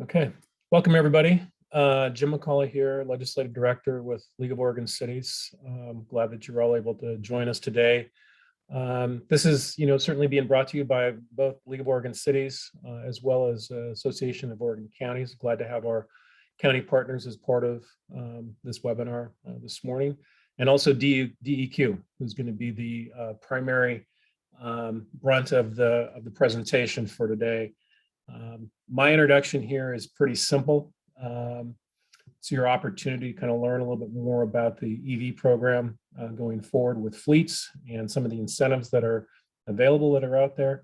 Okay, welcome everybody. Jim McCauley here, Legislative Director with League of Oregon Cities. Glad that you're all able to join us today. This is, certainly being brought to you by both League of Oregon Cities as well as Association of Oregon Counties. Glad to have our county partners as part of this webinar this morning, and also DEQ, who's going to be the primary brunt of the presentation for today. My introduction here is pretty simple. It's your opportunity to kind of learn a little bit more about the EV program going forward with fleets and some of the incentives that are available that are out there.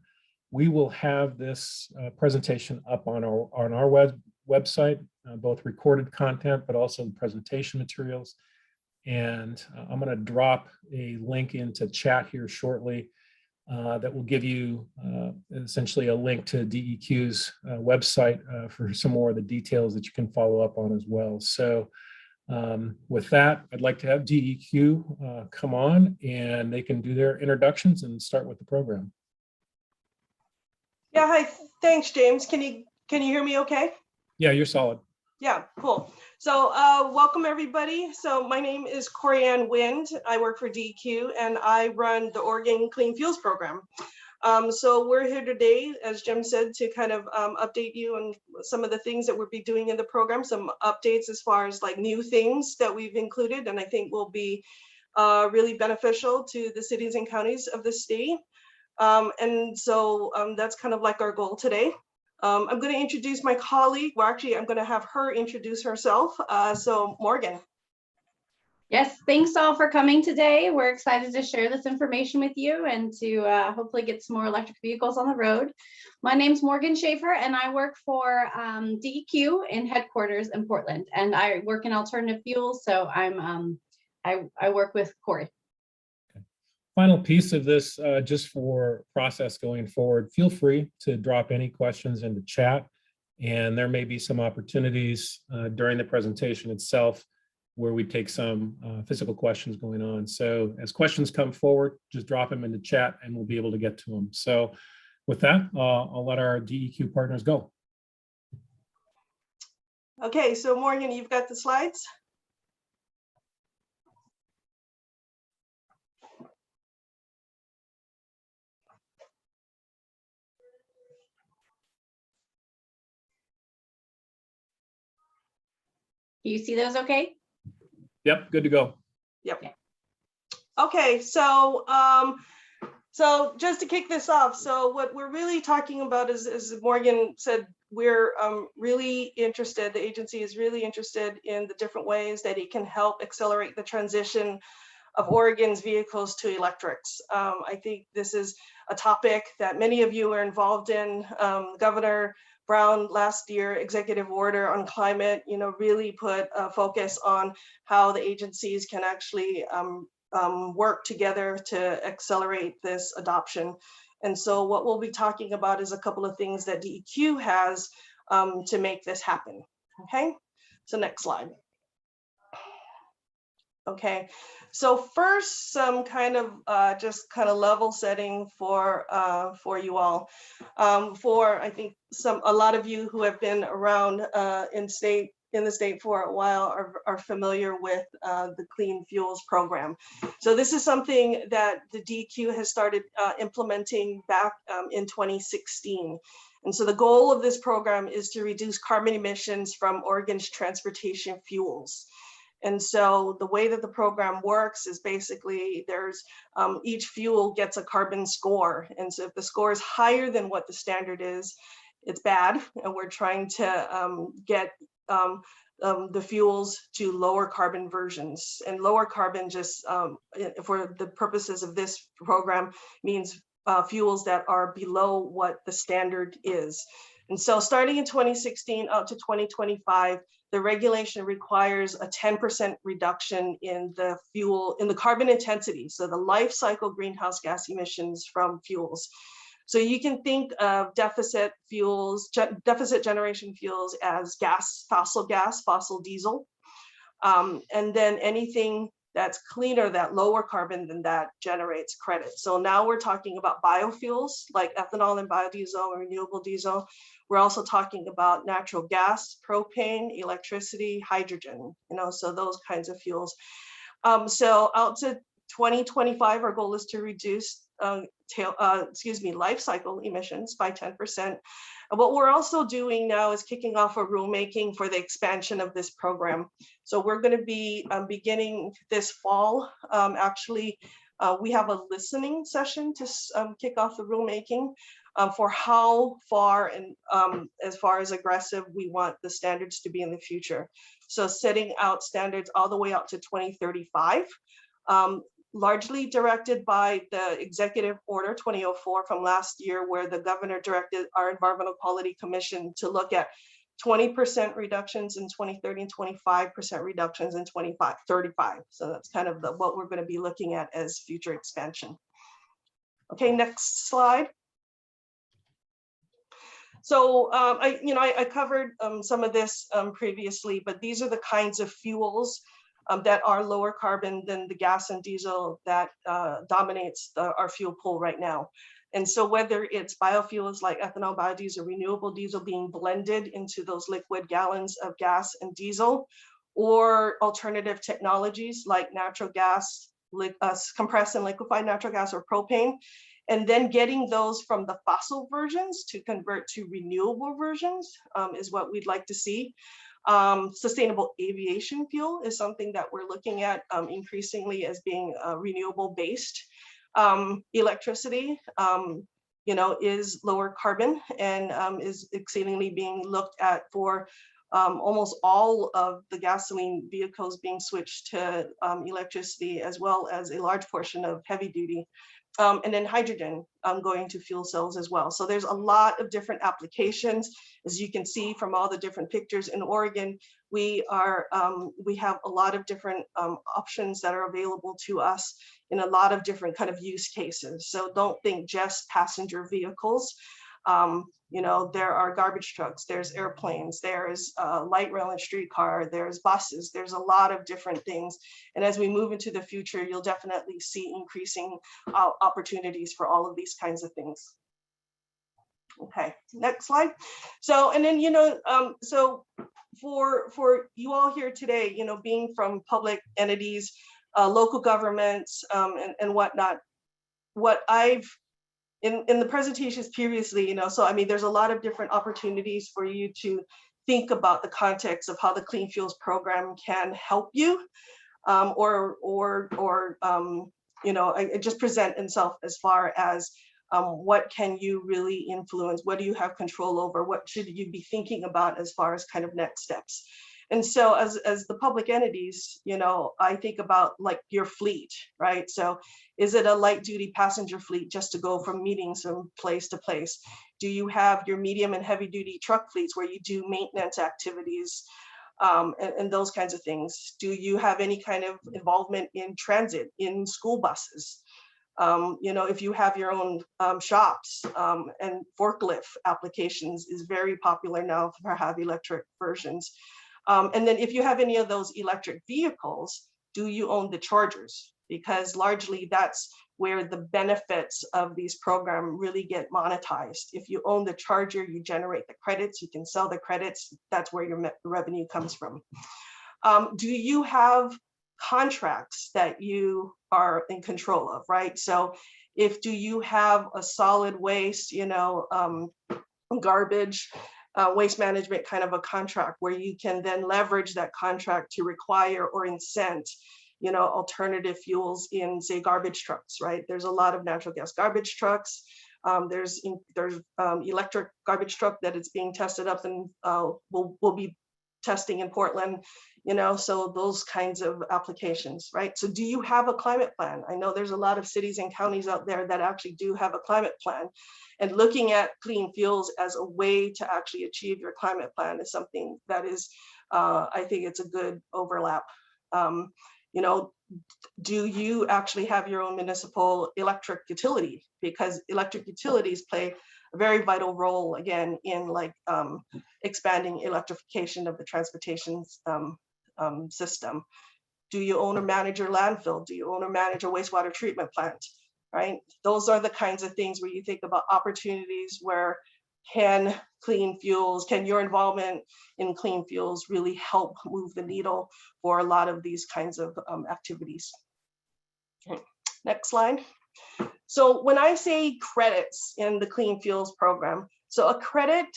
We will have this presentation up on our website, both recorded content, but also the presentation materials. And I'm going to drop a link into chat here shortly that will give you essentially a link to DEQ's website for some more of the details that you can follow up on as well. So with that, I'd like to have DEQ come on and they can do their introductions and start with the program. Yeah, hi, thanks, James. Can you hear me okay? Yeah, you're solid. Yeah, cool. So welcome everybody. So my name is Corianne Wind. I work for DEQ and I run the Oregon Clean Fuels program. So we're here today, as Jim said, to kind of update you on some of the things that we'll be doing in the program, some updates as far as like new things that we've included and I think will be really beneficial to the cities and counties of the state. And so that's kind of like our goal today. I'm going to introduce my colleague. Well, actually, I'm going to have her introduce herself. So Morgan. Yes, thanks all for coming today. We're excited to share this information with you and to hopefully get some more electric vehicles on the road. My name's Morgan Schaefer and I work for DEQ in headquarters in Portland, and I work in alternative fuels. So I work with Corey. Final piece of this, just for process going forward, feel free to drop any questions into chat, and there may be some opportunities during the presentation itself where we take some physical questions going on. So as questions come forward, just drop them into chat and we'll be able to get to them. So with that, I'll let our DEQ partners go. Okay, so Morgan, you've got the slides. Do you see those okay? Yep, good to go. Yep. Okay, so so just to kick this off, so what we're really talking about is, as Morgan said, we're really interested, the agency is really interested in the different ways that it can help accelerate the transition of Oregon's vehicles to electrics. I think this is a topic that many of you are involved in. Governor Brown last year, executive order on climate, really put a focus on how the agencies can actually work together to accelerate this adoption. And so what we'll be talking about is a couple of things that DEQ has to make this happen. Okay, so next slide. Okay, so first, some kind of just kind of level setting for you all. I think a lot of you who have been around in the state for a while are familiar with the Clean Fuels program. So this is something that the DEQ has started implementing back in 2016. And so the goal of this program is to reduce carbon emissions from Oregon's transportation fuels. And so the way that the program works is basically there's each fuel gets a carbon score. And so if the score is higher than what the standard is, it's bad. And we're trying to get the fuels to lower carbon versions. And lower carbon just for the purposes of this program means fuels that are below what the standard is. And so starting in 2016 up to 2025, the regulation requires a 10% reduction in the carbon intensity, so the life cycle greenhouse gas emissions from fuels. So you can think of deficit generation fuels as fossil diesel, and then anything that's cleaner, that lower carbon than that generates credit. So now we're talking about biofuels like ethanol and biodiesel and renewable diesel. We're also talking about natural gas, propane, electricity, hydrogen, so those kinds of fuels. So out to 2025, our goal is to reduce life cycle emissions by 10%. What we're also doing now is kicking off a rulemaking for the expansion of this program. So we're going to be beginning this fall. We have a listening session to kick off the rulemaking for how far and as far as aggressive we want the standards to be in the future. So setting out standards all the way out to 2035. Largely directed by the Executive Order 2004 from last year, where the governor directed our Environmental Quality Commission to look at 20% reductions in 2030 and 25% reductions in 2035. So that's kind of what we're going to be looking at as future expansion. Okay, next slide. So I covered some of this previously, but these are the kinds of fuels that are lower carbon than the gas and diesel that dominates our fuel pool right now. And so whether it's biofuels like ethanol, biodiesel, renewable diesel being blended into those liquid gallons of gas and diesel, or alternative technologies like natural gas, compressed and liquefied natural gas or propane, and then getting those from the fossil versions to convert to renewable versions is what we'd like to see. Sustainable aviation fuel is something that we're looking at increasingly as being renewable based. Electricity, is lower carbon and is exceedingly being looked at for almost all of the gasoline vehicles being switched to electricity, as well as a large portion of heavy duty. And then hydrogen going to fuel cells as well. So there's a lot of different applications. As you can see from all the different pictures in Oregon, we have a lot of different options that are available to us in a lot of different kind of use cases. So don't think just passenger vehicles. There are garbage trucks, there's airplanes, there's light rail and streetcar, there's buses, there's a lot of different things. And as we move into the future, you'll definitely see increasing opportunities for all of these kinds of things. Okay, next slide. So, and then, so for you all here today, being from public entities, local governments, and whatnot, what I've in the presentations previously, so I mean, there's a lot of different opportunities for you to think about the context of how the Clean Fuels program can help you, just present itself as far as what can you really influence, what do you have control over, what should you be thinking about as far as kind of next steps. And so as the public entities, I think about like your fleet, right? So is it a light duty passenger fleet just to go from meetings from place to place? Do you have your medium and heavy duty truck fleets where you do maintenance activities and those kinds of things? Do you have any kind of involvement in transit, in school buses? If you have your own shops, and forklift applications is very popular now for have electric versions. And then if you have any of those electric vehicles, do you own the chargers? Because largely that's where the benefits of these programs really get monetized. If you own the charger, you generate the credits, you can sell the credits, that's where your revenue comes from. Do you have contracts that you are in control of, right? So do you have a solid waste, garbage, waste management kind of a contract where you can then leverage that contract to require or incent, alternative fuels in, say, garbage trucks, right? There's a lot of natural gas garbage trucks. There's electric garbage truck that is being tested up and we'll be testing in Portland, so those kinds of applications, right? So do you have a climate plan? I know there's a lot of cities and counties out there that actually do have a climate plan, and looking at clean fuels as a way to actually achieve your climate plan is something that is, I think it's a good overlap. Do you actually have your own municipal electric utility? Because electric utilities play a very vital role, again, in expanding electrification of the transportation system. Do you own or manage your landfill? Do you own or manage a wastewater treatment plant? Right? Those are the kinds of things where you think about opportunities where can your involvement in clean fuels really help move the needle for a lot of these kinds of activities? Okay. Next slide. So when I say credits in the Clean Fuels program, so a credit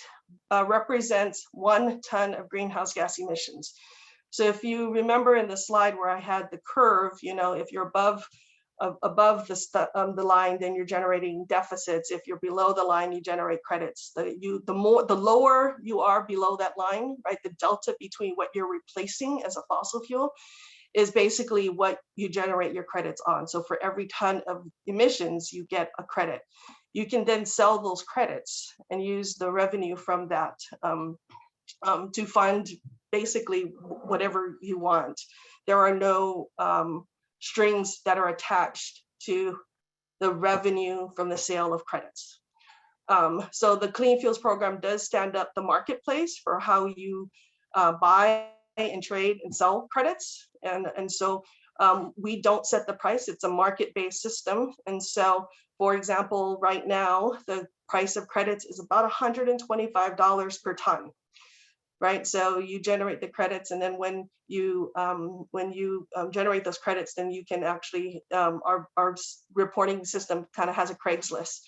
represents 1 ton of greenhouse gas emissions. So if you remember in the slide where I had the curve, if you're above the line, then you're generating deficits. If you're below the line, you generate credits. The lower you are below that line, right? The delta between what you're replacing as a fossil fuel is basically what you generate your credits on. So for every ton of emissions, you get a credit. You can then sell those credits and use the revenue from that to fund basically whatever you want. There are no strings that are attached to the revenue from the sale of credits. So the Clean Fuels program does stand up the marketplace for how you buy and trade and sell credits. And so we don't set the price, it's a market-based system. And so, for example, right now, the price of credits is about $125 per ton. Right, so you generate the credits, and then when you generate those credits, then you can actually our reporting system kind of has a Craigslist.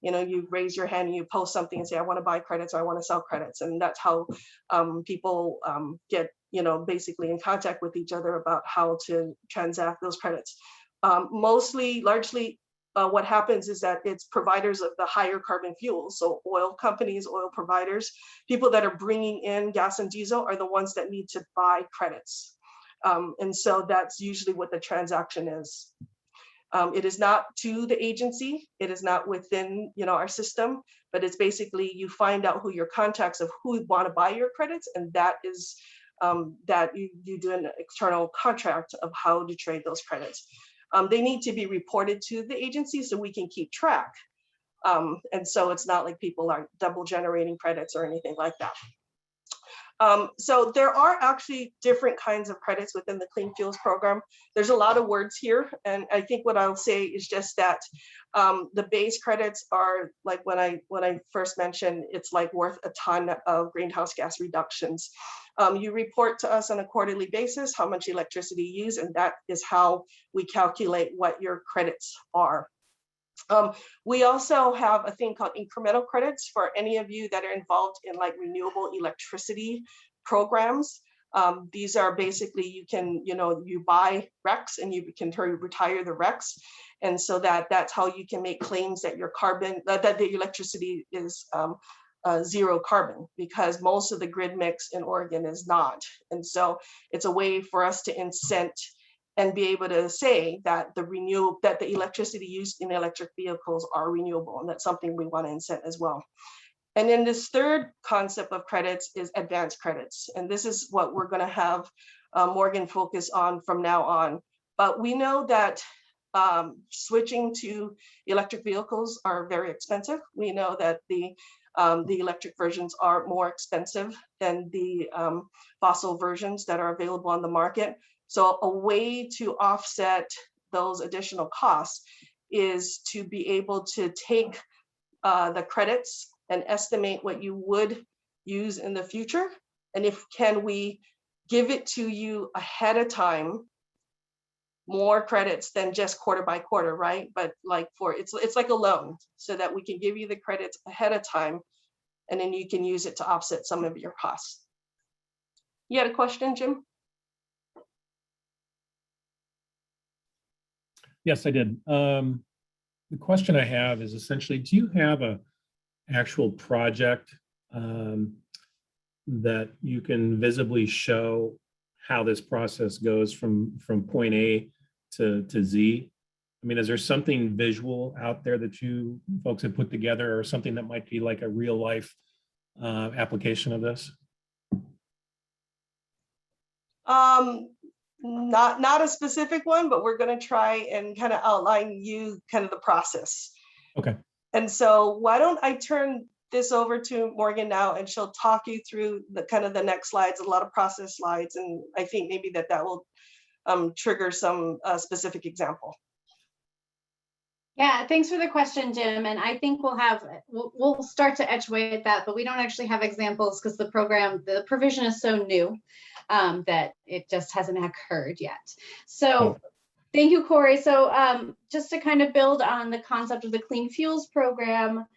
You raise your hand and you post something and say, I want to buy credits or I want to sell credits, and that's how people get basically in contact with each other about how to transact those credits. Largely. What happens is that it's providers of the higher carbon fuels, so oil companies, oil providers, people that are bringing in gas and diesel are the ones that need to buy credits. And so that's usually what the transaction is. It is not to the agency, it is not within our system, but it's basically you find out who your contacts of who want to buy your credits, and that is that you do an external contract of how to trade those credits. They need to be reported to the agency so we can keep track. And so it's not like people are double generating credits or anything like that. So there are actually different kinds of credits within the Clean Fuels program. There's a lot of words here. And I think what I'll say is just that the base credits are like when I first mentioned, it's like worth a ton of greenhouse gas reductions. You report to us on a quarterly basis how much electricity you use, and that is how we calculate what your credits are. We also have a thing called incremental credits for any of you that are involved in like renewable electricity programs. These are basically, you buy RECs and you can retire the RECs. And so that's how you can make claims that your that the electricity is zero carbon, because most of the grid mix in Oregon is not. And so it's a way for us to incent and be able to say that the electricity used in electric vehicles are renewable, and that's something we want to incent as well. And then this third concept of credits is advanced credits, and this is what we're going to have Morgan focus on from now on. But we know that switching to electric vehicles are very expensive. We know that the electric versions are more expensive than the fossil versions that are available on the market. So a way to offset those additional costs is to be able to take the credits and estimate what you would use in the future. And can we give it to you ahead of time, more credits than just quarter by quarter, right? But like it's like a loan, so that we can give you the credits ahead of time, and then you can use it to offset some of your costs. You had a question, Jim? Yes, I did. The question I have is essentially, do you have a actual project that you can visibly show how this process goes from point A to Z? I mean, is there something visual out there that you folks have put together, or something that might be like a real life application of this? Not a specific one, but we're going to try and kind of outline kind of the process. Okay. And so why don't I turn this over to Morgan now, and she'll talk you through the kind of the next slides, a lot of process slides. And I think maybe that will trigger some specific example. Yeah, thanks for the question, Jim. And I think we'll start to etch away at that, but we don't actually have examples because the provision is so new that it just hasn't occurred yet. So thank you, Corey. So just to kind of build on the concept of the Clean Fuels program,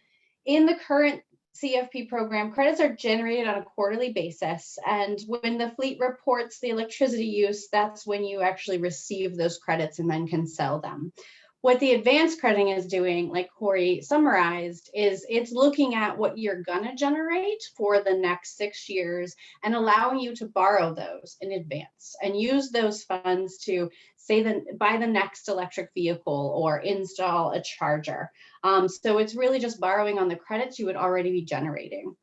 in the current CFP program, credits are generated on a quarterly basis. And when the fleet reports the electricity use, that's when you actually receive those credits and then can sell them. What the advanced crediting is doing, like Corey summarized, is it's looking at what you're gonna generate for the next 6 years and allowing you to borrow those in advance and use those funds to buy the next electric vehicle or install a charger. So it's really just borrowing on the credits you would already be generating.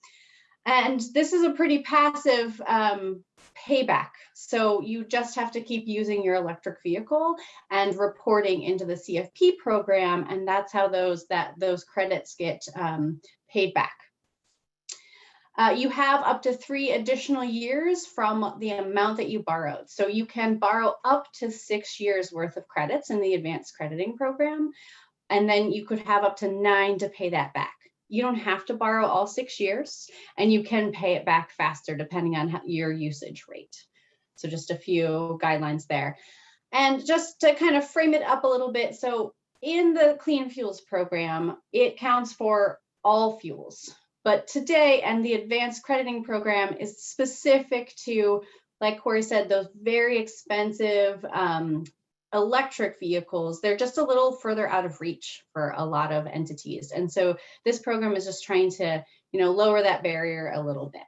And this is a pretty passive payback. So you just have to keep using your electric vehicle and reporting into the CFP program, and that's how those credits get paid back. You have up to 3 additional years from the amount that you borrowed. So you can borrow up to 6 years worth of credits in the advanced crediting program, and then you could have up to 9 to pay that back. You don't have to borrow all 6 years, and you can pay it back faster depending on your usage rate. So just a few guidelines there. And just to kind of frame it up a little bit, so in the Clean Fuels program, it counts for all fuels. But today, and the advanced crediting program is specific to, like Corey said, those very expensive electric vehicles. They're just a little further out of reach for a lot of entities. And so this program is just trying to, lower that barrier a little bit.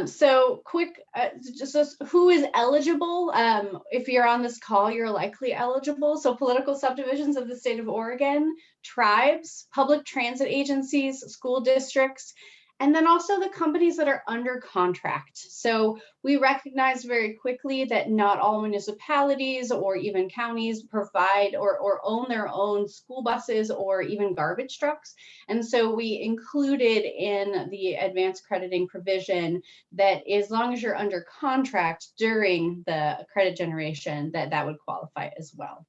So quick, just who is eligible? If you're on this call, you're likely eligible. So political subdivisions of the state of Oregon, tribes, public transit agencies, school districts, and then also the companies that are under contract. So we recognize very quickly that not all municipalities or even counties provide or own their own school buses or even garbage trucks. And so we included in the advanced crediting provision that as long as you're under contract during the credit generation, that would qualify as well.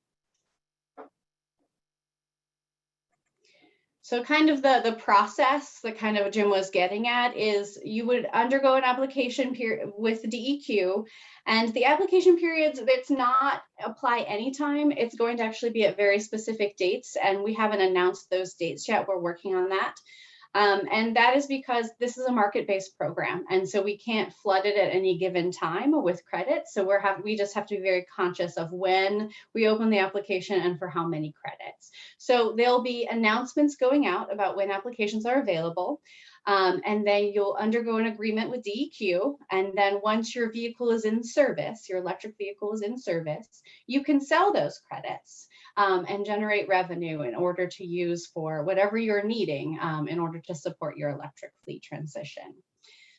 So kind of the process that kind of Jim was getting at is you would undergo an application period with DEQ, and the application periods, it's not apply anytime. It's going to actually be at very specific dates, and we haven't announced those dates yet. We're working on that. And that is because this is a market-based program, and so we can't flood it at any given time with credit. So we just have to be very conscious of when we open the application and for how many credits. So there'll be announcements going out about when applications are available, and then you'll undergo an agreement with DEQ. And then once your vehicle is in service, your electric vehicle is in service, you can sell those credits. And generate revenue in order to use for whatever you're needing in order to support your electric fleet transition.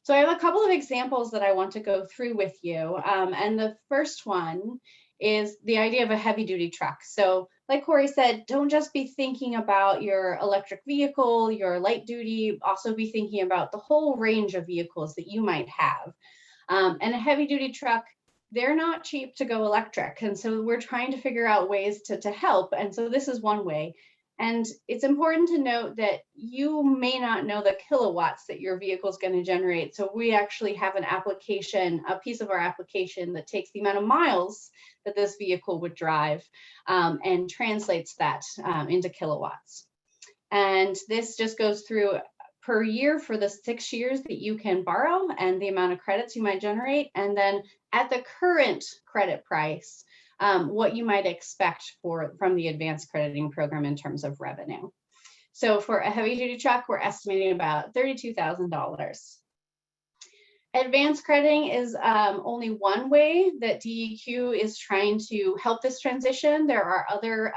So I have a couple of examples that I want to go through with you. And the first one is the idea of a heavy duty truck. So like Corey said, don't just be thinking about your electric vehicle, your light duty, also be thinking about the whole range of vehicles that you might have. And a heavy duty truck, they're not cheap to go electric. And so we're trying to figure out ways to help. And so this is one way. And it's important to note that you may not know the kilowatts that your vehicle is going to generate. So we actually have an application, a piece of our application that takes the amount of miles that this vehicle would drive and translates that into kilowatts. And this just goes through per year for the 6 years that you can borrow and the amount of credits you might generate. And then at the current credit price, what you might expect from the advanced crediting program in terms of revenue. So for a heavy duty truck, we're estimating about $32,000. Advanced crediting is only one way that DEQ is trying to help this transition. There are other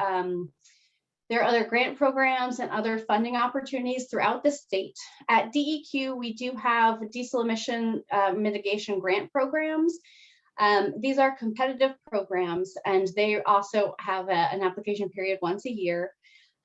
grant programs and other funding opportunities throughout the state. At DEQ, we do have diesel emission mitigation grant programs. These are competitive programs, and they also have an application period once a year.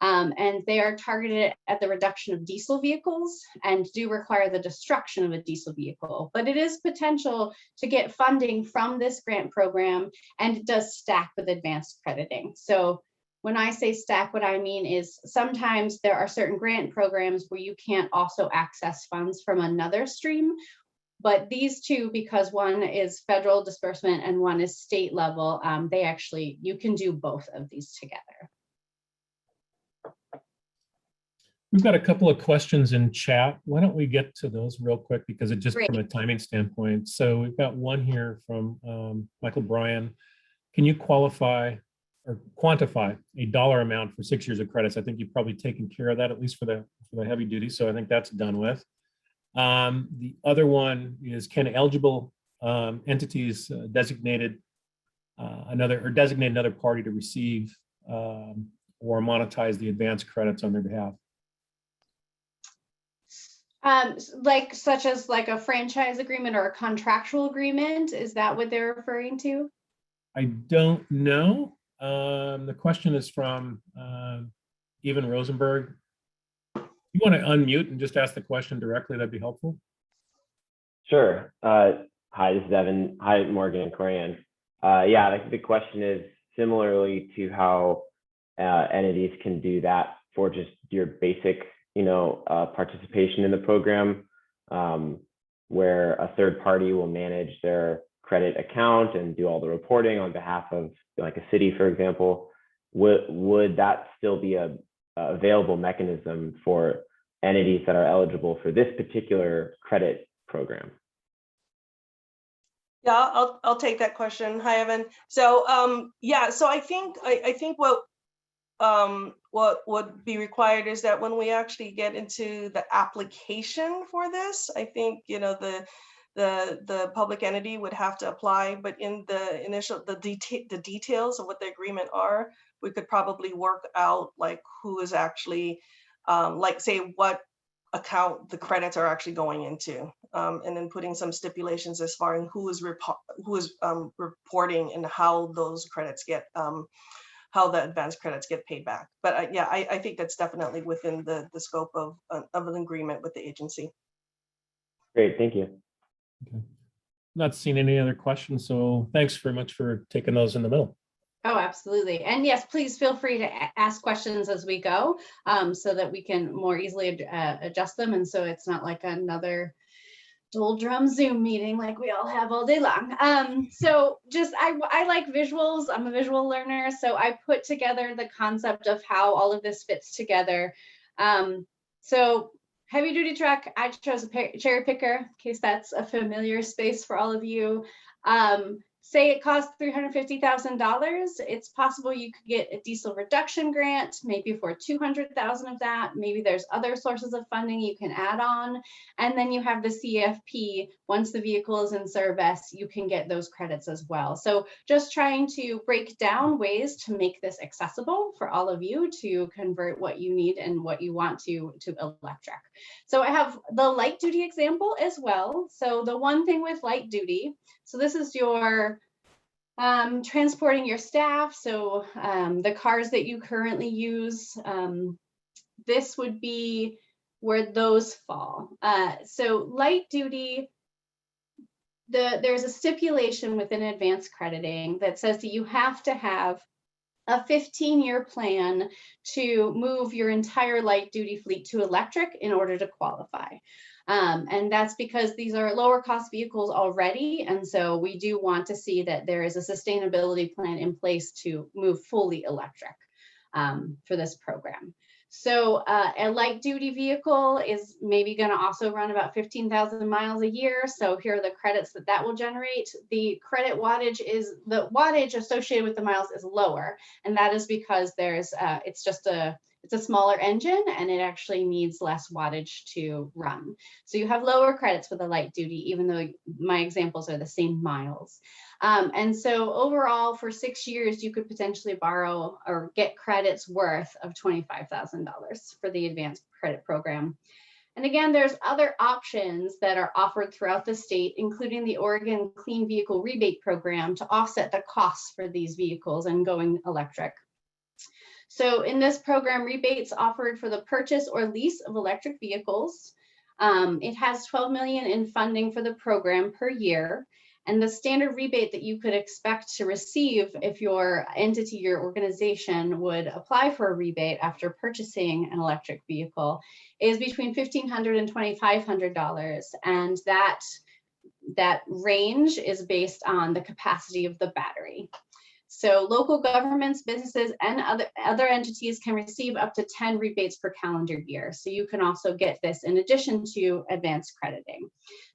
And they are targeted at the reduction of diesel vehicles and do require the destruction of a diesel vehicle. But it is potential to get funding from this grant program, and it does stack with advanced crediting. So when I say stack, what I mean is sometimes there are certain grant programs where you can't also access funds from another stream. But these two, because one is federal disbursement and one is state level, you can do both of these together. We've got a couple of questions in chat. Why don't we get to those real quick, because it just Great. from a timing standpoint. So we've got one here from Michael Bryan. Can you qualify or quantify a dollar amount for 6 years of credits? I think you've probably taken care of that, at least for the heavy duty. So I think that's done with. The other one is, can eligible entities designate another party to receive or monetize the advanced credits on their behalf? Such as like a franchise agreement or a contractual agreement? Is that what they're referring to? I don't know. The question is from Evan Rosenberg. You want to unmute and just ask the question directly? That'd be helpful. Sure. Hi, this is Evan. Hi, Morgan and Corianne. Yeah, I think the question is similarly to how entities can do that for just your basic, participation in the program, where a third party will manage their credit account and do all the reporting on behalf of like a city, for example. Would that still be a available mechanism for entities that are eligible for this particular credit program? Yeah, I'll take that question. Hi, Evan. So yeah, so I think what would be required is that when we actually get into the application for this, I think the public entity would have to apply, but in the initial the details of what the agreement are, we could probably work out like who is actually like say what account the credits are actually going into, and then putting some stipulations as far as who is reporting and how those credits get how the advanced credits get paid back. But yeah, I think that's definitely within the scope of an agreement with the agency. Great, thank you. Okay. Not seeing any other questions, so thanks very much for taking those in the middle. Oh, absolutely. And yes, please feel free to ask questions as we go, so that we can more easily adjust them. And so it's not like another doldrum Zoom meeting like we all have all day long. So just, I like visuals. I'm a visual learner. So I put together the concept of how all of this fits together. So heavy duty truck, I chose a cherry picker in case that's a familiar space for all of you. Say it costs $350,000. It's possible you could get a diesel reduction grant, maybe for $200,000 of that. Maybe there's other sources of funding you can add on. And then you have the CFP. Once the vehicle is in service, you can get those credits as well. So just trying to break down ways to make this accessible for all of you to convert what you need and what you want to electric. So I have the light duty example as well. So the one thing with light duty, so this is your transporting your staff. So the cars that you currently use, this would be where those fall. So light duty, there's a stipulation within advanced crediting that says that you have to have a 15-year plan to move your entire light duty fleet to electric in order to qualify. And that's because these are lower cost vehicles already. And so we do want to see that there is a sustainability plan in place to move fully electric for this program. So a light duty vehicle is maybe going to also run about 15,000 miles a year. So here are the credits that will generate. The credit wattage is, the wattage associated with the miles is lower. And that is because there's, it's a smaller engine and it actually needs less wattage to run. So you have lower credits for the light duty, even though my examples are the same miles. And so overall for 6 years, you could potentially borrow or get credits worth of $25,000 for the advanced credit program. And again, there's other options that are offered throughout the state, including the Oregon Clean Vehicle Rebate Program to offset the costs for these vehicles and going electric. So in this program, rebates offered for the purchase or lease of electric vehicles. It has 12 million in funding for the program per year. And the standard rebate that you could expect to receive if your entity, your organization would apply for a rebate after purchasing an electric vehicle is between $1,500 and $2,500. And that range is based on the capacity of the battery. So local governments, businesses, and other entities can receive up to 10 rebates per calendar year. So you can also get this in addition to advanced crediting.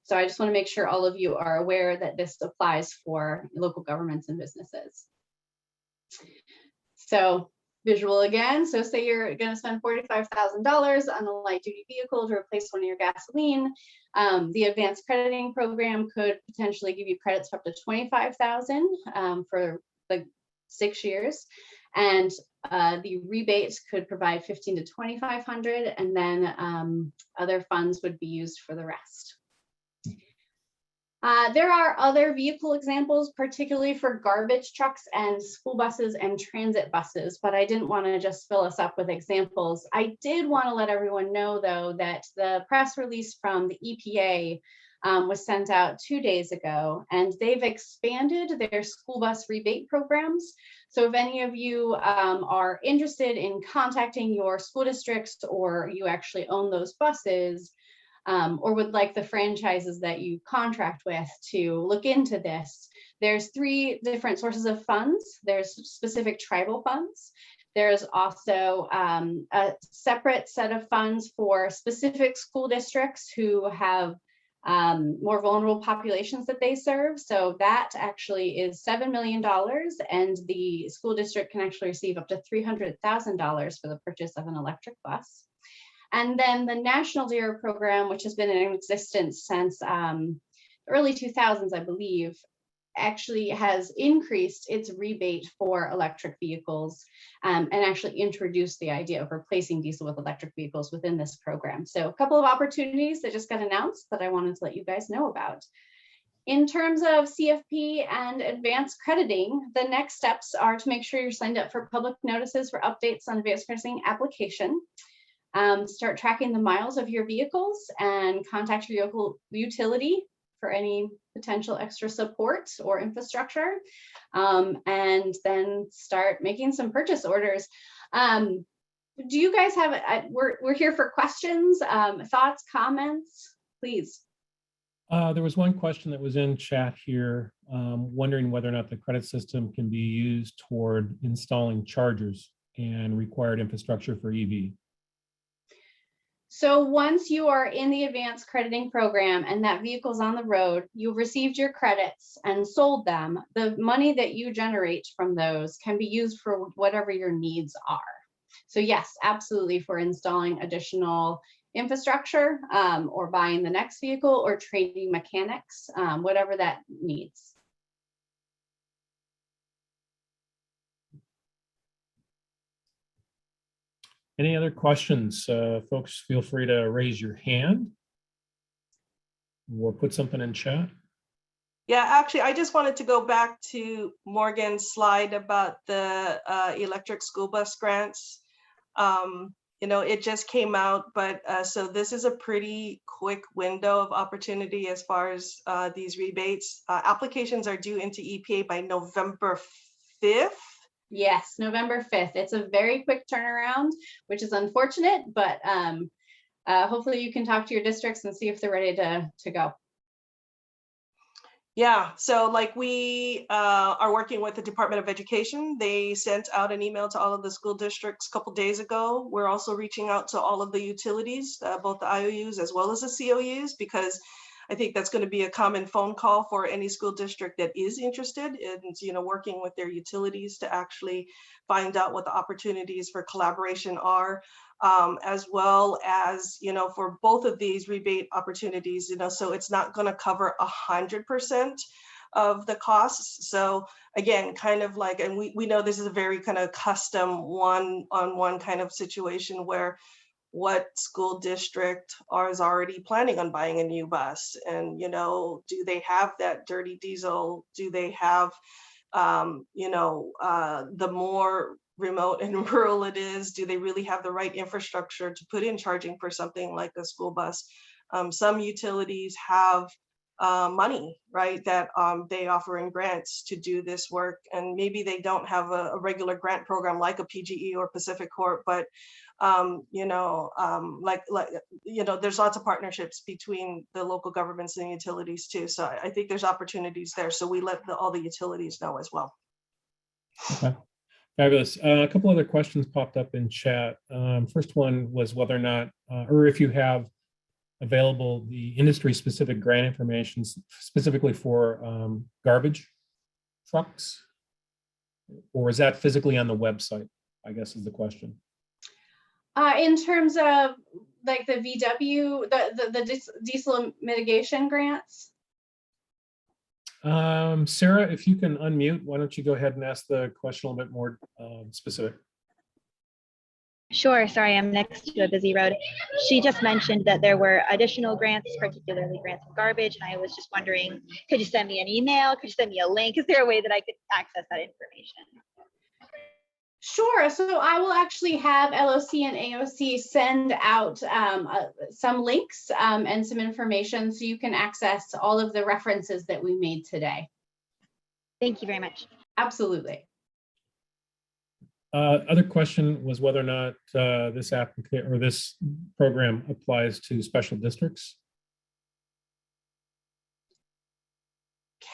So I just want to make sure all of you are aware that this applies for local governments and businesses. So visual again. So say you're going to spend $45,000 on a light duty vehicle to replace one of your gasoline. The advanced crediting program could potentially give you credits for up to $25,000 for like 6 years, and the rebates could provide $1,500 to $2,500, and then other funds would be used for the rest. There are other vehicle examples, particularly for garbage trucks and school buses and transit buses, but I didn't want to just fill us up with examples. I did want to let everyone know, though, that the press release from the EPA was sent out 2 days ago, and they've expanded their school bus rebate programs. So if any of you are interested in contacting your school districts, or you actually own those buses, or would like the franchises that you contract with to look into this, there's 3 different sources of funds. There's specific tribal funds. There's also a separate set of funds for specific school districts who have more vulnerable populations that they serve. So that actually is $7 million, and the school district can actually receive up to $300,000 for the purchase of an electric bus. And then the National DER program, which has been in existence since early 2000s, I believe, actually has increased its rebate for electric vehicles and actually introduced the idea of replacing diesel with electric vehicles within this program. So a couple of opportunities that just got announced that I wanted to let you guys know about. In terms of CFP and advanced crediting, the next steps are to make sure you're signed up for public notices for updates on advanced crediting application. Start tracking the miles of your vehicles and contact your local utility for any potential extra support or infrastructure, and then start making some purchase orders. Do you guys have, we're here for questions, thoughts, comments, please. There was one question that was in chat here, wondering whether or not the credit system can be used toward installing chargers and required infrastructure for EV. So once you are in the advanced crediting program and that vehicle's on the road, you've received your credits and sold them, the money that you generate from those can be used for whatever your needs are. So yes, absolutely, for installing additional infrastructure, or buying the next vehicle, or training mechanics, whatever that needs. Any other questions? Folks, feel free to raise your hand or put something in chat. Yeah, actually, I just wanted to go back to Morgan's slide about the electric school bus grants. You know, it just came out, but so this is a pretty quick window of opportunity as far as these rebates. Applications are due into EPA by November 5th. Yes, November 5th. It's a very quick turnaround, which is unfortunate, but hopefully you can talk to your districts and see if they're ready to go. Yeah, so like we are working with the Department of Education. They sent out an email to all of the school districts a couple days ago. We're also reaching out to all of the utilities, both the IOUs as well as the COUs, because I think that's going to be a common phone call for any school district that is interested in, you know, working with their utilities to actually find out what the opportunities for collaboration are, as well as, you know, for both of these rebate opportunities, you know, so it's not going to cover 100% of the costs. So again, kind of like, and we know this is a very kind of custom one-on-one kind of situation where what school district is already planning on buying a new bus, and you know, do they have that dirty diesel? Do they have you know, the more remote and rural it is. Do they really have the right infrastructure to put in charging for something like a school bus? Some utilities have money, right, that they offer in grants to do this work. And maybe they don't have a regular grant program like a PGE or Pacific Corp, but you know, there's lots of partnerships between the local governments and utilities too. So I think there's opportunities there. So we let all the utilities know as well. Okay. Fabulous. A couple other questions popped up in chat. First one was whether or not, or if you have available the industry-specific grant information specifically for garbage trucks, or is that physically on the website, I guess is the question. In terms of like the VW, the diesel mitigation grants? Sarah, if you can unmute, why don't you go ahead and ask the question a little bit more specific? Sure, sorry, I'm next to a busy road. She just mentioned that there were additional grants, particularly grants for garbage, and I was just wondering, could you send me an email? Could you send me a link? Is there a way that I could access that information? Sure, so I will actually have LOC and AOC send out some links and some information so you can access all of the references that we made today. Thank you very much. Absolutely. Other question was whether or not this applicant or this program applies to special districts.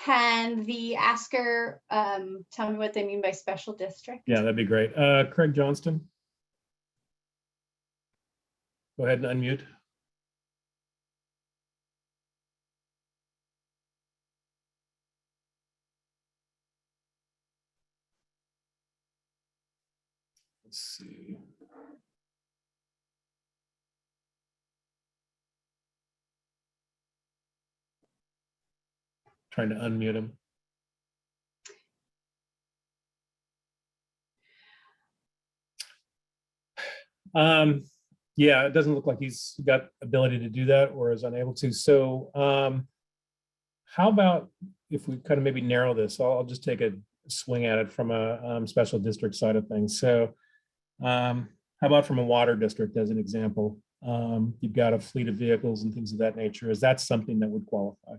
Can the asker tell me what they mean by special district? Yeah, that'd be great. Craig Johnston. Go ahead and unmute. Let's see. Trying to unmute him. Yeah, it doesn't look like he's got ability to do that or is unable to. So how about if we kind of maybe narrow this? I'll just take a swing at it from a special district side of things. So how about from a water district as an example? You've got a fleet of vehicles and things of that nature. Is that something that would qualify?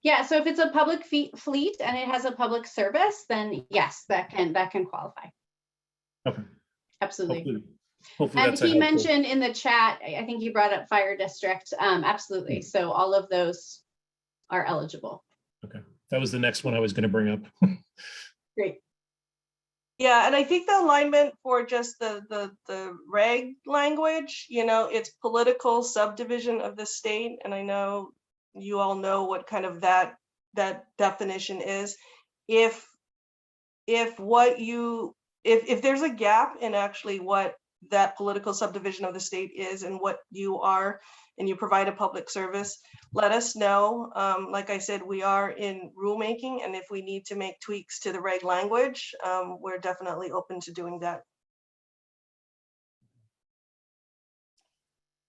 Yeah, so if it's a public fleet and it has a public service, then yes, that can qualify. Okay. Absolutely. Hopefully and that's he mentioned in the chat, I think he brought up fire district. Absolutely. So all of those are eligible. Okay. That was the next one I was going to bring up. Great. Yeah, and I think the alignment for just the reg language, you know, it's political subdivision of the state, and I know you all know what kind of that definition is. If there's a gap in actually what that political subdivision of the state is and what you are, and you provide a public service, let us know. Like I said, we are in rulemaking, and if we need to make tweaks to the reg language, we're definitely open to doing that.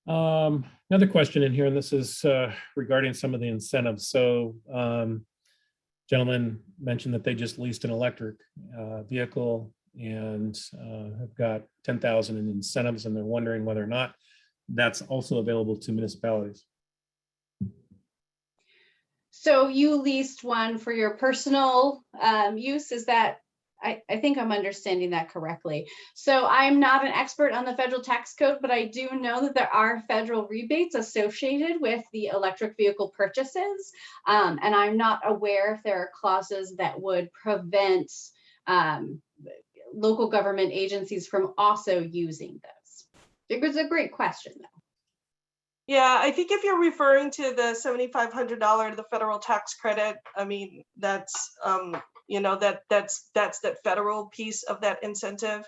Another question in here, and this is regarding some of the incentives. So gentlemen mentioned that they just leased an electric vehicle and have got 10,000 in incentives, and they're wondering whether or not that's also available to municipalities. So you leased one for your personal use, is that, I think I'm understanding that correctly. So I'm not an expert on the federal tax code, but I do know that there are federal rebates associated with the electric vehicle purchases. And I'm not aware if there are clauses that would prevent local government agencies from also using those. It was a great question though. Yeah, I think if you're referring to the $7,500, the federal tax credit, I mean, that's, you know, that's that federal piece of that incentive.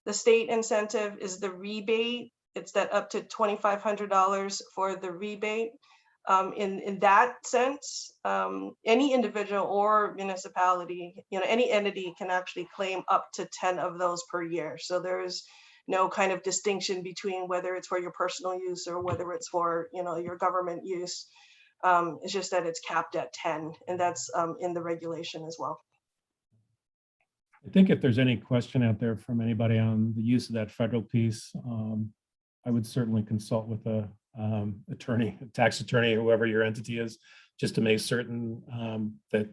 The state incentive is the rebate. It's that up to $2,500 for the rebate. In that sense, any individual or municipality, you know, any entity can actually claim up to 10 of those per year. So there's no kind of distinction between whether it's for your personal use or whether it's for, you know, your government use. It's just that it's capped at 10, and that's in the regulation as well. I think if there's any question out there from anybody on the use of that federal piece, I would certainly consult with a attorney, a tax attorney, whoever your entity is, just to make certain that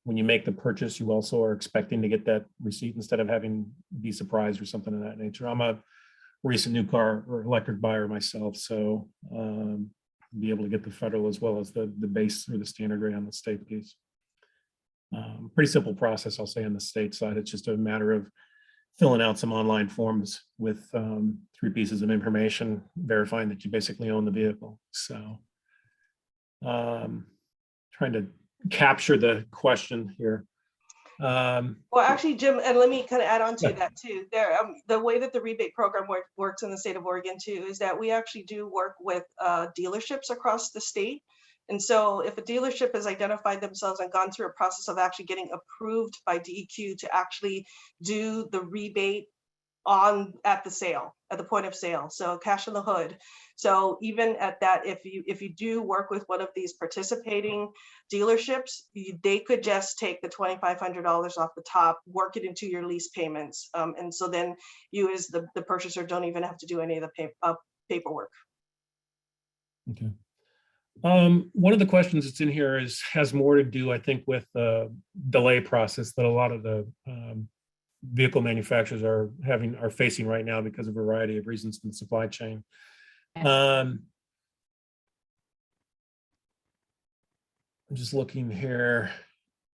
when you make the purchase, you also are expecting to get that receipt instead of having be surprised or something of that nature. I'm a recent new car or electric buyer myself, so be able to get the federal as well as the base or the standard rate on the state piece. Pretty simple process, I'll say, on the state side. It's just a matter of filling out some online forms with 3 pieces of information, verifying that you basically own the vehicle. So trying to capture the question here. Well, actually, Jim, and let me kind of add on to Yeah. that too. The way that the rebate program works in the state of Oregon too is that we actually do work with dealerships across the state. And so if a dealership has identified themselves and gone through a process of actually getting approved by DEQ to actually do the rebate at the point of sale, so cash in the hood. So even at that, if you do work with one of these participating dealerships, they could just take the $2,500 off the top, work it into your lease payments, and so then you as the purchaser don't even have to do any of the paperwork. Okay. One of the questions that's in here has more to do, I think, with the delay process that a lot of the vehicle manufacturers are facing right now because of a variety of reasons in the supply chain. I'm just looking here.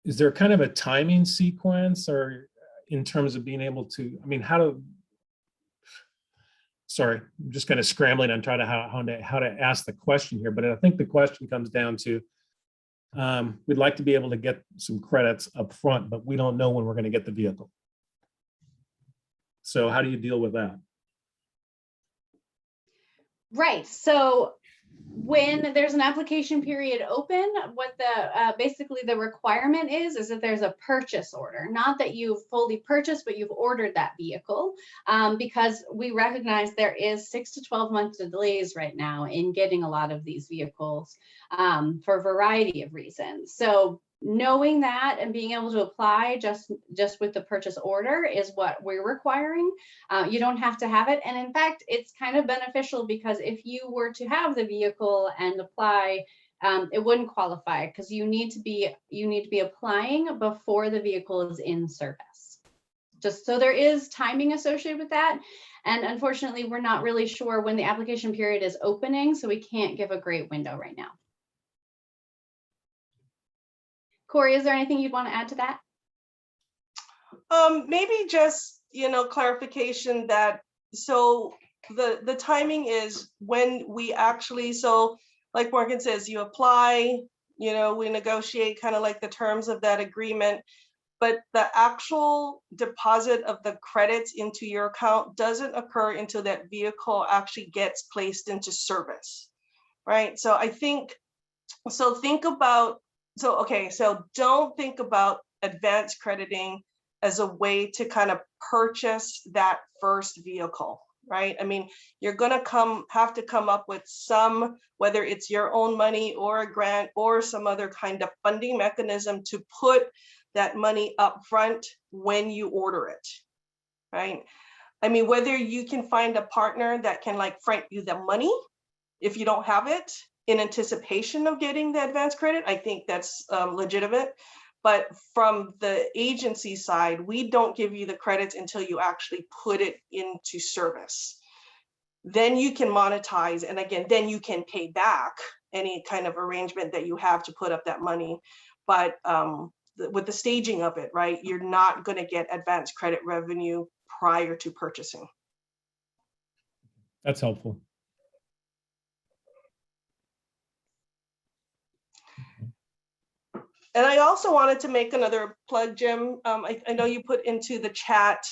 Is there kind of a timing sequence, or in terms of being able to, I mean, sorry, I'm just kind of scrambling on trying to how to ask the question here, but I think the question comes down to, we'd like to be able to get some credits up front, but we don't know when we're going to get the vehicle. So how do you deal with that? Right. So when there's an application period open, what the basically the requirement is that there's a purchase order, not that you've fully purchased, but you've ordered that vehicle, because we recognize there is 6 to 12 months delays right now in getting a lot of these vehicles for a variety of reasons. So knowing that and being able to apply just with the purchase order is what we're requiring. You don't have to have it. And in fact, it's kind of beneficial because if you were to have the vehicle and apply, it wouldn't qualify because you need to be applying before the vehicle is in service. Just so there is timing associated with that. And unfortunately, we're not really sure when the application period is opening, so we can't give a great window right now. Corey, is there anything you'd want to add to that? Maybe just, clarification that, so the timing is when we actually, so like Morgan says, you apply, we negotiate kind of like the terms of that agreement, but the actual deposit of the credits into your account doesn't occur until that vehicle actually gets placed into service, right? So don't think about advanced crediting as a way to kind of purchase that first vehicle, right? I mean, you're going to have to come up with some, whether it's your own money or a grant or some other kind of funding mechanism to put that money up front when you order it, right? I mean, whether you can find a partner that can like front you the money if you don't have it, in anticipation of getting the advance credit, I think that's legitimate. But from the agency side, we don't give you the credits until you actually put it into service. Then you can monetize, and again, then you can pay back any kind of arrangement that you have to put up that money. But with the staging of it, right, you're not going to get advance credit revenue prior to purchasing. That's helpful. And I also wanted to make another plug, Jim. I know you put into the chat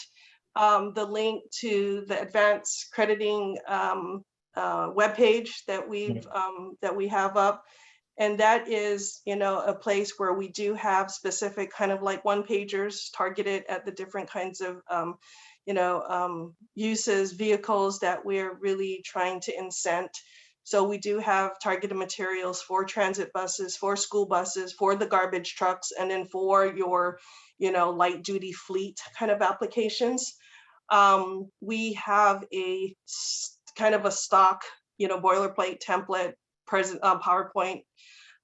the link to the advanced crediting webpage that we have up. And that is, a place where we do have specific kind of like one-pagers targeted at the different kinds of, uses, vehicles that we're really trying to incent. So we do have targeted materials for transit buses, for school buses, for the garbage trucks, and then for your, light duty fleet kind of applications. We have a kind of a stock, boilerplate template present PowerPoint,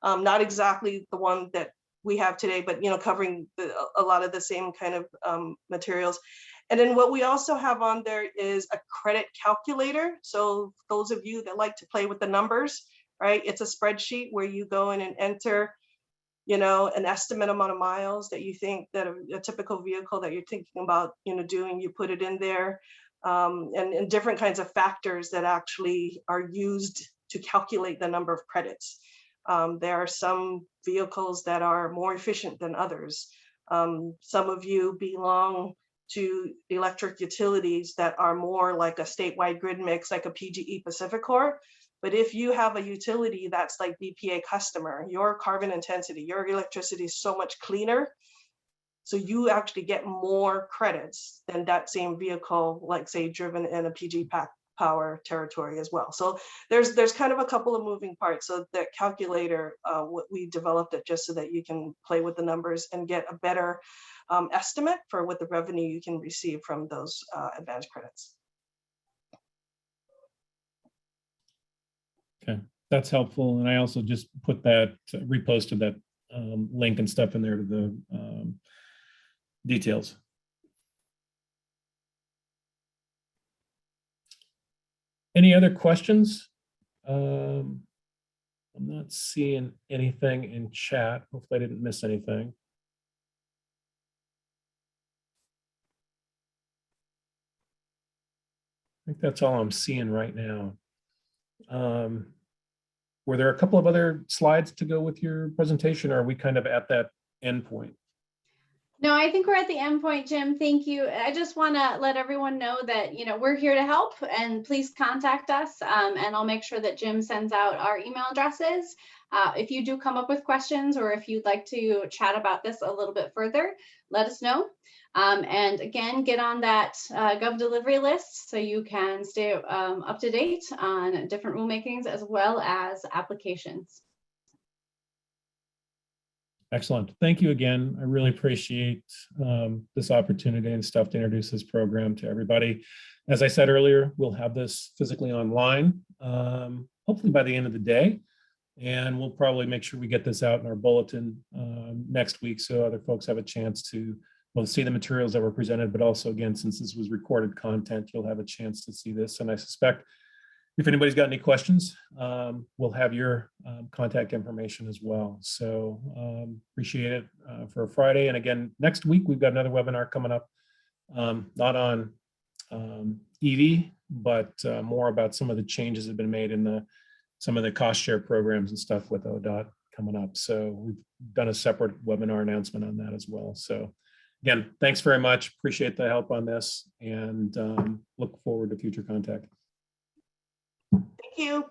not exactly the one that we have today, but covering a lot of the same kind of materials. And then what we also have on there is a credit calculator. So those of you that like to play with the numbers, right? It's a spreadsheet where you go in and enter, an estimate amount of miles that you think that a typical vehicle that you're thinking about, doing, you put it in there, and different kinds of factors that actually are used to calculate the number of credits. There are some vehicles that are more efficient than others. Some of you belong to electric utilities that are more like a statewide grid mix, like a PGE Pacificor. But if you have a utility that's like BPA customer, your carbon intensity, your electricity is so much cleaner. So you actually get more credits than that same vehicle, like say driven in a PG power territory as well. So there's kind of a couple of moving parts. So that calculator, we developed it just so that you can play with the numbers and get a better estimate for what the revenue you can receive from those advanced credits. Okay, that's helpful. And I also just put that, reposted that link and stuff in there to the details. Any other questions? I'm not seeing anything in chat. Hopefully I didn't miss anything. I think that's all I'm seeing right now. Were there a couple of other slides to go with your presentation, or are we kind of at that end point? No, I think we're at the end point, Jim. Thank you. I just want to let everyone know that, we're here to help, and please contact us, and I'll make sure that Jim sends out our email addresses. If you do come up with questions, or if you'd like to chat about this a little bit further, let us know. And again, get on that Gov delivery list so you can stay up to date on different rulemakings as well as applications. Excellent. Thank you again. I really appreciate this opportunity and stuff to introduce this program to everybody. As I said earlier, we'll have this physically online, hopefully by the end of the day. And we'll probably make sure we get this out in our bulletin next week so other folks have a chance to both see the materials that were presented, but also, again, since this was recorded content, you'll have a chance to see this. And I suspect if anybody's got any questions, we'll have your contact information as well. So appreciate it for a Friday. And again, next week, we've got another webinar coming up, not on EV, but more about some of the changes that have been made in some of the cost share programs and stuff with ODOT coming up. So we've done a separate webinar announcement on that as well. So again, thanks very much. Appreciate the help on this, and look forward to future contact. Thank you.